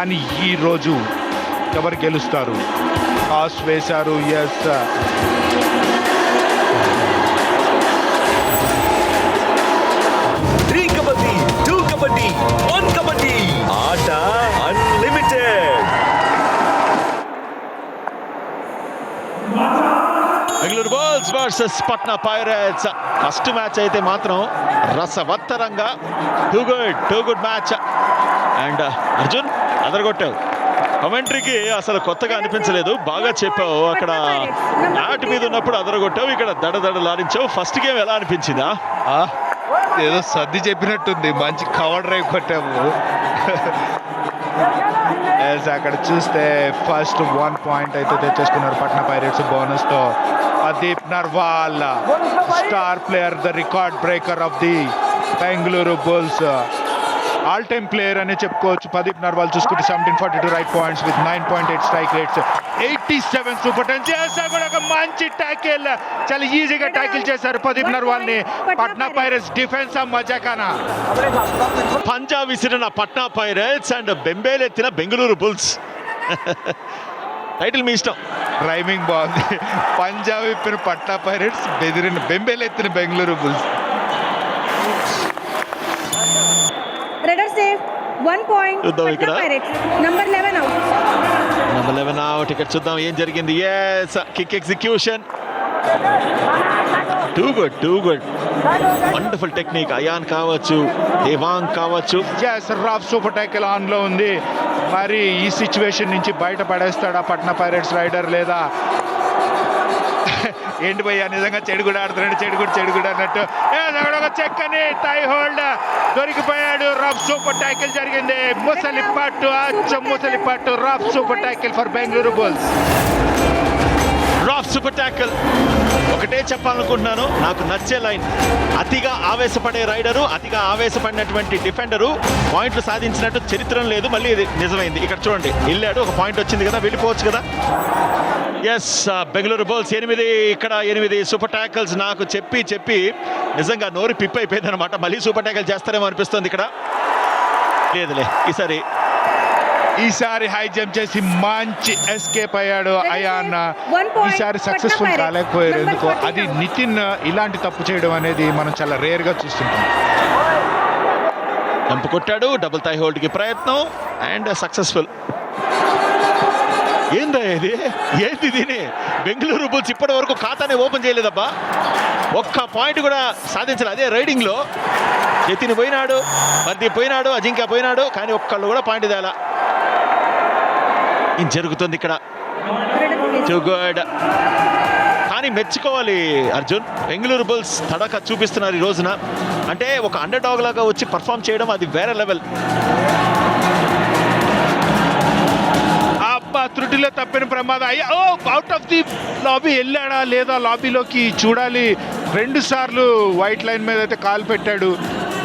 కానీ ఈరోజు ఎవరు గెలుస్తారు? టాస్ వేశారు. ఎస్, కబడ్డీ 2 కబడ్డీ 1 కబడ్డీ ఆట unlimited. Bengaluru Bulls versus Patna Pirates. First match అయితే మాత్రం రసవత్తరంగా too good match. And Arjun అదరగొట్టావు. కమెంటరీకి అసలు కొత్తగా అనిపించలేదు, బాగా చెప్పావు. అక్కడ మ్యాట్ మీద ఉన్నప్పుడు అదరగొట్టావు, ఇక్కడ దడదడలాడించావు. ఫస్ట్ గేమ్ ఎలా అనిపించిందా? ఏదో సర్ది చెప్పినట్టుంది. మంచి కవర్ డ్రైవ్ కొట్టాము. అక్కడ చూస్తే ఫస్ట్ 1 పాయింట్ అయితే తెచ్చేసుకున్నారు పట్నా పైరేట్స్ బోనస్తో. Pradeep Narwal, star player, the record breaker of the Bengaluru Bulls. All time player అని చెప్పుకోవచ్చు. ప్రదీప్ నర్వాల్ చూసుకుంటే 1742 raid points with 9.8 strike rates, 87 super tens. చేసా కూడా ఒక మంచి ట్యాకిల్, చాలా ఈజీగా ట్యాకిల్ చేశారు ప్రదీప్ నర్వాల్ ని. పట్నా పైరేట్స్ డిఫెన్స్ మజాకానా. పంజా విసిరిన పట్నా పైరేట్స్ అండ్ బెంబేలెత్తిన బెంగళూరు బుల్స్. టైటిల్ మీ ఇష్టం. రైమింగ్ బాగుంది. పంజాబ్ ఇప్పిన పట్నా పైరేట్స్, బెదిరిన బెంబేలెత్తిన Bengaluru Bulls. Raider save 1 point. చూద్దాం ఇక్కడ. Number 11 out. Number 11 out. ఇక్కడ చూద్దాం ఏం జరిగింది. Yes, kick execution. Too good wonderful technique. Ayan కావచ్చు, దేవాంగ్ కావచ్చు. రాఫ్ సూపర్ టైకిల్ ఆన్ లో ఉంది. మరి ఈ సిచ్యువేషన్ నుంచి బయట పడేస్తాడా పట్నా పైరేట్స్ రైడర్ లేదా? ఏంటి భయ్యా, నిజంగా చెడుగుడు ఆడుతున్నాడు. చెడుగుడు అన్నట్టు ఒక చెక్కని టై హోల్డ్ దొరికిపోయాడు. రఫ్ సూపర్ టైకిల్ జరిగింది. ముసలి పట్టు rough super tackle for Bengaluru Bulls. Rough super tackle. ఒకటే చెప్పాలనుకుంటున్నాను, నాకు నచ్చే లైన్. అతిగా ఆవేశపడే రైడరు, అతిగా ఆవేశపడినటువంటి డిఫెండరు పాయింట్లు సాధించినట్టు చరిత్రం లేదు. మళ్ళీ ఇది నిజమైంది. ఇక్కడ చూడండి, వెళ్ళాడు, ఒక పాయింట్ వచ్చింది కదా, వెళ్ళిపోవచ్చు కదా. ఎస్, బెంగళూరు బుల్స్ 8, ఇక్కడ 8 సూపర్ ట్యాకిల్స్. నాకు చెప్పి నిజంగా నోరు పిప్ అయిపోయింది అనమాట. మళ్ళీ సూపర్ ట్యాకిల్ చేస్తారేమో అనిపిస్తుంది ఇక్కడ. లేదులే, ఈసారి హై జంప్ చేసి మంచి ఎస్కేప్ అయ్యాడు అయాన్. ఈసారి సక్సెస్ఫుల్ కాలేకపోయారు. ఎందుకో అది నితిన్ ఇలాంటి తప్పు చేయడం అనేది మనం చాలా రేర్ గా చూస్తుంటాం. జంప్ కొట్టాడు, డబుల్ థై హోల్డ్ కి ప్రయత్నం అండ్ సక్సెస్ఫుల్. ఏంది దీని? బెంగళూరు బుల్స్ ఇప్పటి వరకు ఖాతానే ఓపెన్ చేయలేదబ్బా. ఒక్క పాయింట్ కూడా సాధించలేదు. అదే రైడింగ్ లో జతిన్ పోయినాడు, ప్రదీప్ పోయినాడు, అజింక్య పోయినాడు, కానీ ఒక్కళ్ళు కూడా పాయింట్ తేలా. ఏం జరుగుతుంది ఇక్కడ? Too good. కానీ మెచ్చుకోవాలి అర్జున్, బెంగళూరు బుల్స్ తడక చూపిస్తున్నారు ఈ రోజున. అంటే ఒక అండర్ డాగ్ లాగా వచ్చి పర్ఫామ్ చేయడం, అది వేరే లెవెల్. త్రుటిలో తప్పిన ప్రమాదం. అవుట్ ఆఫ్ ది లాబీ వెళ్ళాడా లేదా లాబీలోకి చూడాలి. 2 సార్లు వైట్ లైన్ మీద అయితే కాలు పెట్టాడు.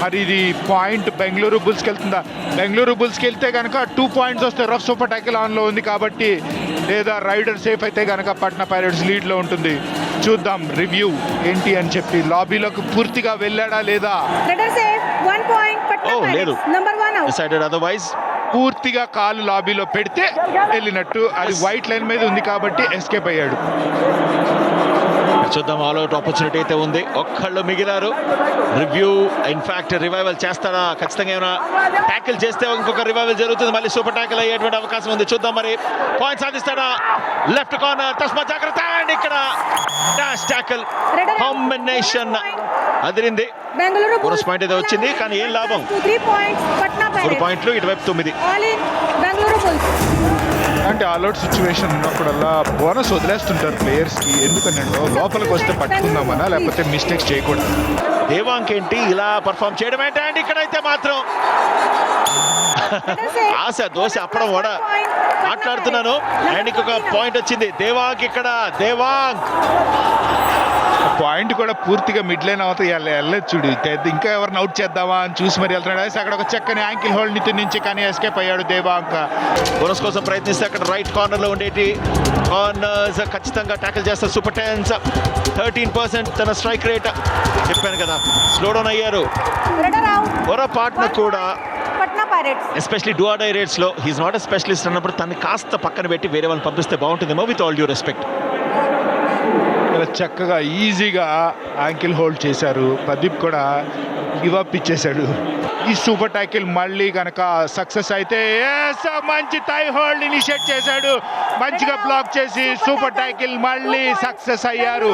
మరి ఇది పాయింట్ బెంగళూరు బుల్స్కి వెళ్తుందా? బెంగళూరు బుల్స్కి వెళ్తే కనుక 2 పాయింట్స్ వస్తాయి. రఫ్ సూపర్ టైకిల్ ఆన్లో ఉంది కాబట్టి. లేదా రైడర్ సేఫ్ అయితే కనుక పట్నా పైరేట్స్ లీడ్లో ఉంటుంది. చూద్దాం రివ్యూ ఏంటి అని చెప్పి. లాబీలోకి పూర్తిగా వెళ్ళాడా లేదా? లేదు, డిసైడెడ్ అదర్వైజ్. పూర్తిగా కాలు లాబీలో పెడితే వెళ్ళినట్టు. అది వైట్ లైన్ మీద ఉంది కాబట్టి ఎస్కేప్ అయ్యాడు. చూద్దాం, ఆల్ అవుట్ ఆపర్చునిటీ అయితే ఉంది. ఒక్కళ్ళు మిగిలారు. రివ్యూ ఇన్ఫాక్ట్ రివైవల్ చేస్తాడా? ఖచ్చితంగా ఏమైనా ట్యాకిల్ చేస్తే ఇంకొక రివైవల్ జరుగుతుంది. మళ్ళీ సూపర్ ట్యాకిల్ అయ్యేటువంటి అవకాశం ఉంది. చూద్దాం మరి పాయింట్ సాధిస్తాడా? లెఫ్ట్ కార్నర్, తస్మా జాగ్రత్త. అండ్ ఇక్కడ డాష్ ట్యాకిల్ కాంబినేషన్ అదిరింది. బోనస్ పాయింట్ అయితే వచ్చింది, కానీ ఏం లాభం? 3 పాయింట్లు, ఇటువైపు 9. అంటే ఆల్అౌట్ సిచ్యువేషన్ ఉన్నప్పుడల్లా బోనస్ వదిలేస్తుంటారు ప్లేయర్స్ కి. ఎందుకంటే లోపలికి వస్తే పట్టుకుందామన్నా, లేకపోతే మిస్టేక్స్ చేయకూడదు. దేవాంక్ ఏంటి ఇలా పర్ఫామ్ చేయడం ఏంటి? అండ్ ఇక్కడైతే మాత్రం ఆశ దోశ అప్పడం వడ మాట్లాడుతున్నాను. అండ్ ఇంకొక పాయింట్ వచ్చింది దేవాంక్. ఇక్కడ దేవాంక్ పాయింట్ కూడా పూర్తిగా మిడ్ లైన్ అవుతాయి. వెళ్ళలేదు చూడు, ఇంకా ఎవరిని అవుట్ చేద్దామా అని చూసి మరి వెళ్తున్నాడు. అక్కడ ఒక చక్కని యాంకిల్ హోల్డ్ నితిన్ నుంచి, కానీ ఎస్కేప్ అయ్యాడు దేవాంక్. బోనస్ కోసం ప్రయత్నిస్తే అక్కడ రైట్ కార్నర్ లో ఉండేటి కార్నర్స్ ఖచ్చితంగా ట్యాకిల్ చేస్తారు. సూపర్ టెన్స్ 13% తన స్ట్రైక్ రేట్. చెప్పాను కదా, స్లో డౌన్ అయ్యారు. పొరపాటున కూడా Pirates. Especially do or die raids లో హీస్ నాట్ ఎ స్పెషలిస్ట్ అన్నప్పుడు తను కాస్త పక్కన పెట్టి వేరే వాళ్ళని పంపిస్తే బాగుంటుందేమో విత్ ఆల్ డ్యూ రెస్పెక్ట్. ఇలా చక్కగా ఈజీగా యాంకిల్ హోల్డ్ చేశారు. ప్రదీప్ కూడా గివ్ అప్ ఇచ్చేశాడు. ఈ సూపర్ ట్యాకిల్ మళ్ళీ కనుక సక్సెస్ అయితే మంచి టై హోల్డ్ ఇనిషియేట్ చేశాడు. మంచిగా బ్లాక్ చేసి సూపర్ ట్యాకిల్ మళ్ళీ సక్సెస్ అయ్యారు.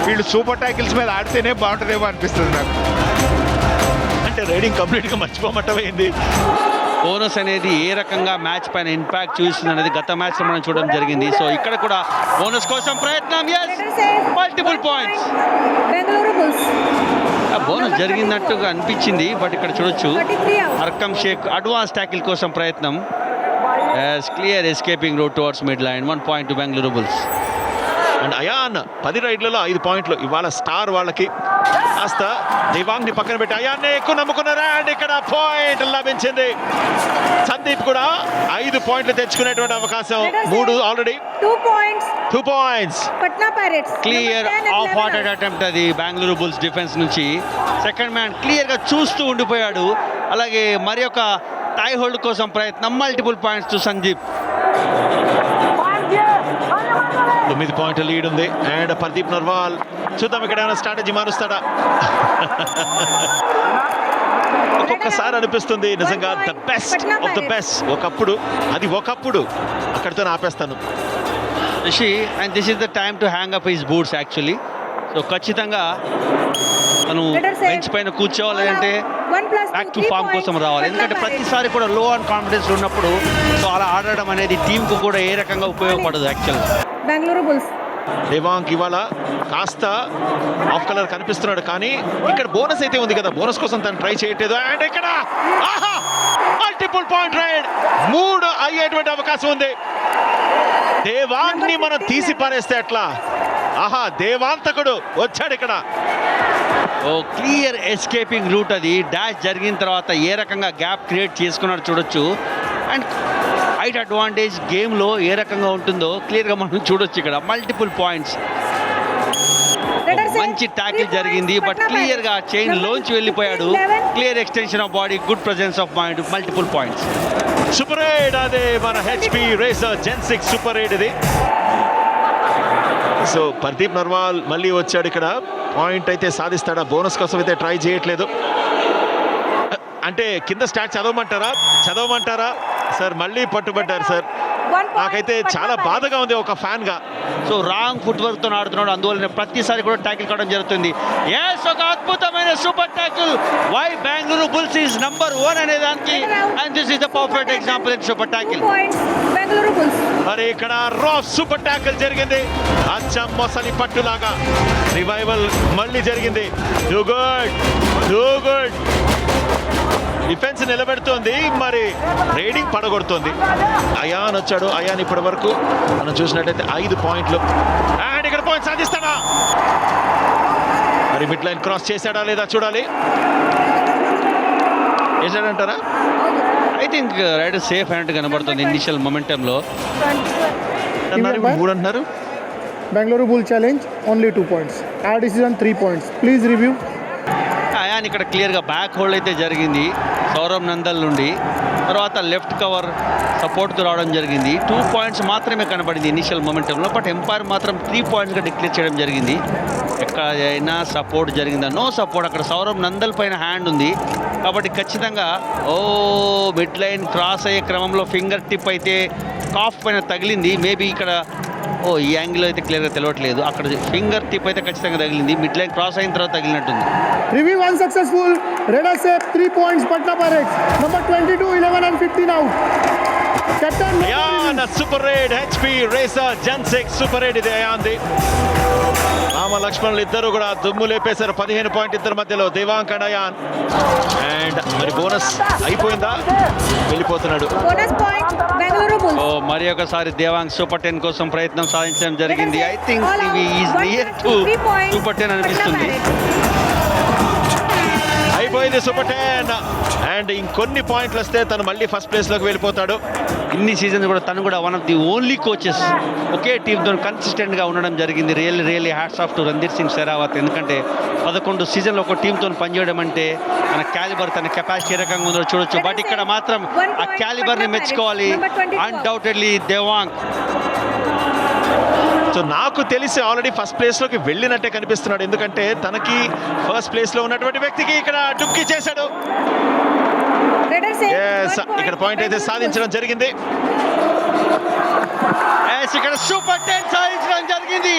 వీళ్ళు సూపర్ ట్యాకిల్స్ మీద ఆడితేనే బాగుంటుందేమో అనిపిస్తుంది నాకు. అంటే రైడింగ్ కంప్లీట్ గా మర్చిపోమట్టమైంది. బోనస్ అనేది ఏ రకంగా మ్యాచ్ పైన ఇంపాక్ట్ చూస్తుంది అనేది గత మ్యాచ్ లో మనం చూడడం జరిగింది. సో ఇక్కడ కూడా బోనస్ కోసం ప్రయత్నం, multiple points. Bengaluru Bulls. Bonus జరిగినట్టుగా అనిపించింది, బట్ ఇక్కడ చూడొచ్చు 33 out. Arkam Shaikh advance tackle కోసం ప్రయత్నం. Clear escaping route towards mid line. 1 point to Bengaluru Bulls. And Ayan 10 రైడ్లలో 5 పాయింట్లు. ఇవాళ స్టార్ వాళ్ళకి కాస్త దివాంగ్ ని పక్కన పెట్టి అయాన్ని ఎక్కువ నమ్ముకున్నారు. అండ్ ఇక్కడ పాయింట్ లభించింది. సందీప్ కూడా 5 పాయింట్లు తెచ్చుకునేటువంటి అవకాశం. 3 already 2 points. 2 points. Patna Pirates. Clear Number 10 and of 11 hearted out. Attempt అది బెంగళూరు బుల్స్ డిఫెన్స్ నుంచి. సెకండ్ మ్యాన్ క్లియర్ గా చూస్తూ ఉండిపోయాడు. అలాగే మరి ఒక టై హోల్డ్ కోసం ప్రయత్నం. Multiple points to Sandeep. 9 పాయింట్ల లీడ్ ఉంది. అండ్ ప్రదీప్ నర్వాల్ చూద్దాం ఇక్కడ ఏమైనా స్ట్రాటజీ మారుస్తాడా. ఒక్కొక్కసారి అనిపిస్తుంది నిజంగా the best of the best. ఒకప్పుడు అక్కడితో ఆపేస్తాను. Rishi, and this is the time to hang up his boots actually. So ఖచ్చితంగా తను బెంచ్ పైన కూర్చోవాలి, లేదంటే 1+2, బ్యాక్ టు 3 ఫామ్ points. కోసం రావాలి. ఎందుకంటే Patna Pirates. ప్రతిసారి కూడా లో ఆన్ కాన్ఫిడెన్స్ ఉన్నప్పుడు సో అలా ఆడడం అనేది టీంకు కూడా ఏ రకంగా ఉపయోగపడదు యాక్చువల్గా. Bengaluru Bulls. దేవాంగ్ ఇవాళ కాస్త ఆఫ్ కలర్ కనిపిస్తున్నాడు, కానీ ఇక్కడ బోనస్ అయితే ఉంది కదా, బోనస్ కోసం తను ట్రై చేయట్లేదు. అండ్ ఇక్కడ మల్టిపుల్ పాయింట్ రైడ్ 3 అయ్యేటువంటి అవకాశం ఉంది. దేవాంగ్ ని మనం తీసి పారేస్తే ఎట్లా? దేవాంతకుడు వచ్చాడు ఇక్కడ. ఓ క్లియర్ ఎస్కేపింగ్ రూట్ అది. డాష్ జరిగిన తర్వాత ఏ రకంగా గ్యాప్ క్రియేట్ చేసుకున్నాడు చూడొచ్చు. అండ్ హైట్ అడ్వాంటేజ్ గేమ్లో ఏ రకంగా ఉంటుందో క్లియర్గా మనం చూడొచ్చు. ఇక్కడ మల్టిపుల్ పాయింట్స్. మంచి ట్యాకిల్ జరిగింది, బట్ క్లియర్గా చైన్ లోంచి వెళ్ళిపోయాడు. Clear extension of body, good presence of mind, multiple points. Super ride అదే మన హెచ్పి రేసర్ జెన్ 6 సూపర్ రైడ్ ఇది. సో ప్రదీప్ నర్వాల్ మళ్ళీ వచ్చాడు ఇక్కడ. పాయింట్ అయితే సాధిస్తాడా? బోనస్ కోసం అయితే ట్రై చేయట్లేదు. అంటే కింద స్టాట్ చదవమంటారా సార్? మళ్ళీ పట్టుబడ్డారు సార్. నాకైతే చాలా బాధగా ఉంది ఒక ఫ్యాన్ గా. సో రాంగ్ ఫుట్ వర్క్ తో ఆడుతున్నాడు, అందువల్ల ప్రతిసారి కూడా ట్యాకిల్ కావడం జరుగుతుంది. ఎస్, ఒక అద్భుతమైన super tackle. Why Bengaluru Bulls is number 1 అనే దానికి, and this is the perfect example in super tackle. 2 points. Bengaluru Bulls. మరి ఇక్కడ రాఫ్ సూపర్ ట్యాకిల్ జరిగింది. అచ్చం మొసలి పట్టులాగా రివైవల్ మళ్ళీ జరిగింది. Too good. డిఫెన్స్ నిలబెడుతోంది, మరి రేడింగ్ పడగొడుతోంది. అయాన్ వచ్చాడు. అయాన్ ఇప్పటి వరకు మనం చూసినట్టయితే 5 పాయింట్లు. అండ్ ఇక్కడ పాయింట్ సాధిస్తాడా? మరి మిడ్ లైన్ క్రాస్ చేశాడా లేదా చూడాలి. చేశాడంటారా? ఐ థింక్ రైడర్ సేఫ్ అయినట్టు కనబడుతుంది ఇనిషియల్ మొమెంటంలో. అన్నారు 3 అంటున్నారు. Bengaluru Bull challenge only 2 points. Our decision 3 points. Please review. Ion ఇక్కడ క్లియర్గా బ్యాక్ హోల్డ్ అయితే జరిగింది సౌరవ్ నందల్ నుండి. తర్వాత లెఫ్ట్ కవర్ సపోర్ట్తో రావడం జరిగింది. 2 పాయింట్స్ మాత్రమే కనబడింది ఇనిషియల్ మొమెంటంలో, బట్ ఎంపైర్ మాత్రం 3 పాయింట్స్గా డిక్లేర్ చేయడం జరిగింది. ఎక్కడైనా సపోర్ట్ జరిగిందా? No support. అక్కడ సౌరవ్ నందల్ పైన హ్యాండ్ ఉంది కాబట్టి ఖచ్చితంగా మిడ్ లైన్ క్రాస్ అయ్యే క్రమంలో ఫింగర్ టిప్ అయితే కాఫ్ పైన తగిలింది. మేబీ ఇక్కడ ఈ యాంగిల్ అయితే క్లియర్గా తెలియట్లేదు. అక్కడ ఫింగర్ టిప్ అయితే ఖచ్చితంగా తగిలింది. మిడ్ లైన్ క్రాస్ అయిన తర్వాత తగిలినట్టుంది. Review unsuccessful. Radar safe 3 points. Patna Pirates. Number 22, 11 and 15 out. Captain. Ayan super raid హెచ్పి రేసర్ జెన్ 6 సూపర్ రైడ్ ఇది అయాన్ది. రామ లక్ష్మణులు ఇద్దరు కూడా దుమ్ము లేపేశారు. 15 పాయింట్ ఇద్దరి మధ్యలో దేవాంగ్ అండ్ అయాన్. అండ్ మరి బోనస్ అయిపోయిందా? వెళ్ళిపోతున్నాడు. Bonus point. Bengaluru Bulls. మరి ఒకసారి దేవాంగ్ సూపర్ 10 కోసం ప్రయత్నం సాధించడం జరిగింది. ఐ థింక్ ఇవి ఈజ్ నియర్ టు సూపర్ 10 అనిపిస్తుంది. అయిపోయింది సూపర్ 10. అండ్ అండ్ ఇంకొన్ని పాయింట్లు వస్తే తను మళ్ళీ ఫస్ట్ ప్లేస్లోకి వెళ్ళిపోతాడు. ఇన్ని సీజన్స్ కూడా తను కూడా one of the only coaches ఒకే టీంతో కన్సిస్టెంట్గా ఉండడం జరిగింది. Really hats off to Randhir Singh Sehrawat. ఎందుకంటే 11 సీజన్లో ఒక టీంతో పనిచేయడం అంటే తన క్యాలిబర్, తన కెపాసిటీ ఏ రకంగా ఉందో చూడొచ్చు. బట్ ఇక్కడ మాత్రం ఆ క్యాలిబర్ని మెచ్చుకోవాలి. అన్డౌటెడ్లీ దేవాంగ్. సో నాకు తెలిసి ఆల్రెడీ ఫస్ట్ ప్లేస్లోకి వెళ్ళినట్టే కనిపిస్తున్నాడు. ఎందుకంటే తనకి ఫస్ట్ ప్లేస్లో ఉన్నటువంటి వ్యక్తికి ఇక్కడ డుక్కి చేశాడు. ఇక్కడ పాయింట్ అయితే సాధించడం జరిగింది. ఇక్కడ సూపర్ 10 సాధించడం జరిగింది.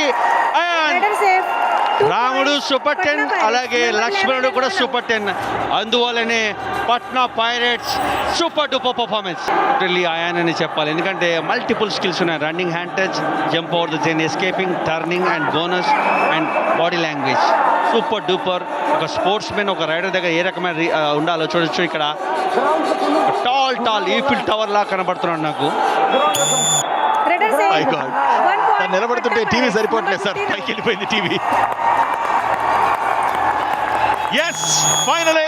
రాముడు సూపర్ 10, అలాగే లక్ష్మణుడు కూడా సూపర్ 10. అందువల్లనే Patna Pirates super duper performance really Ayan అని చెప్పాలి. ఎందుకంటే మల్టిపుల్ స్కిల్స్ ఉన్నాయి. Running, hand touch, jump over the chain, escaping, turning and bonus and body language super duper. ఒక స్పోర్ట్స్ మెన్, ఒక రైడర్ దగ్గర ఏ రకమైన ఉండాలో చూడొచ్చు. ఇక్కడ టాల్ ఈఫిల్ టవర్ లా కనబడుతున్నాడు నాకు. మై గాడ్, తను నిలబడుతుంటే టీవీ సరిపోవట్లేదు సార్, పైకి వెళ్ళిపోయింది టీవీ. ఎస్, ఫైనలీ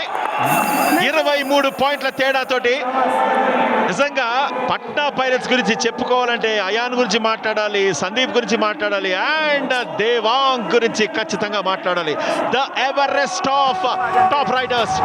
23 పాయింట్ల తేడాతోటి నిజంగా పట్నా పైరేట్స్ గురించి చెప్పుకోవాలంటే అయాన్ గురించి మాట్లాడాలి, సందీప్ గురించి మాట్లాడాలి అండ్ దేవాంగ్ గురించి ఖచ్చితంగా మాట్లాడాలి. The Everest of top raiders.